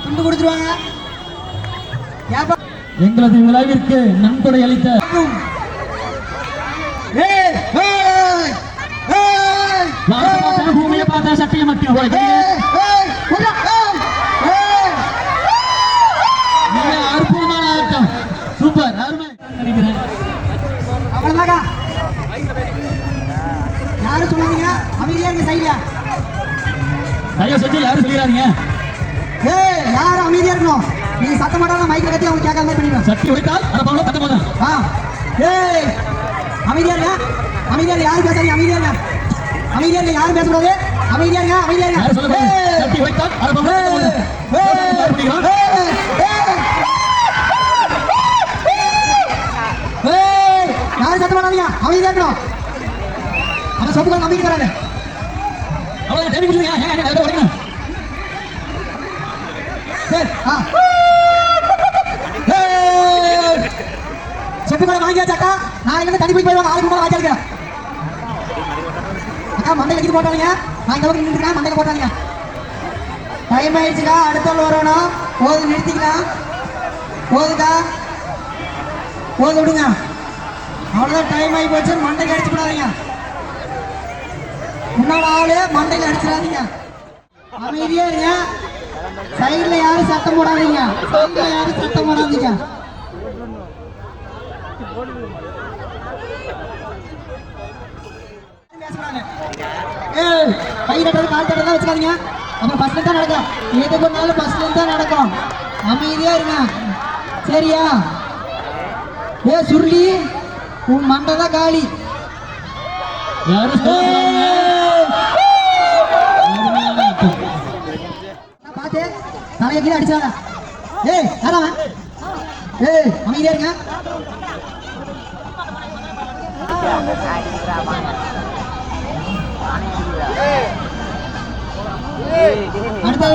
துண்டு கொடுத்துருவாங்க. எங்களது விழாவிற்கு நன்கொடை அளித்த பூமியை பார்த்தா சட்டையை மட்டும் அற்புதமான ஆட்டம். சூப்பர், அருமை. அவ்வளவுதாங்க. யாரும் சொல்லாதீங்க, அமைதியா இருங்க. சைடுல தயவு செஞ்சு யாரும் சொல்லிடாதீங்க. யாரும் அமைதியா இருக்கணும். நீங்க சத்தம் மாட்டாங்க, மைக்ல கத்தி அவங்க கேட்காத மாதிரி பண்ணிடுங்க. சட்டி உடைத்தால் அதை போல கத்த போதும். அமைதியா இருங்க, அமைதியா இருங்க. யாரும் பேசாதீங்க, அமைதியா இருங்க. அமைதியா இருங்க, யாரும் பேசக்கூடாது. அமைதியா இருங்க, அமைதியா இருங்க. யாரும் சொல்ல சட்டி உடைத்தால் அதை போல கத்த போதும். யாரும் சத்தம் மாட்டாதீங்க, அமைதியா இருக்கணும். அவன் சொப்புகள் நம்பிக்கை வராது. அவ்வளவு டைம் கொடுங்க. ஏங்க உடைக்கணும். சொப்புகளை வாங்கியாச்சாக்கா நாளைக்கு தனி போய் போயிடுவாங்க. ஆளுக்கு கூட வாங்கியாருங்க. அக்கா மண்டையில் அடிக்க போட்டாங்க. நான் இந்த பக்கம் நின்றுருக்கேன், மண்டையில் போட்டாங்க. டைம் ஆயிடுச்சுக்கா, அடுத்த வரணும். போது நிறுத்திக்கலாம். போதுக்கா, போது விடுங்க. அவ்வளோதான், டைம் ஆகி போச்சு. மண்டைக்கு அடிச்சு விடாதீங்க. முன்னாள் ஆளு மண்டையில் அடிச்சிடாதீங்க. அமைதியா இருங்க. சைடுல யாரும் சத்தம் போடாதீங்க. சைடுல யாரும் சத்தம் போடாதீங்க. கை தட்டுறது கால் தட்டுறதா வச்சுக்காதீங்க. அப்புறம் பஸ்ல தான் நடக்கும். எது பண்ணாலும் பஸ்ல தான் நடக்கும். அமைதியா இருங்க, சரியா? சுருளி, உன் மண்டை தான் காலி. பாத்து தலையை கீழே அடிச்சாங்க. யாராவன்? அமைதியா இருங்க. அடுத்த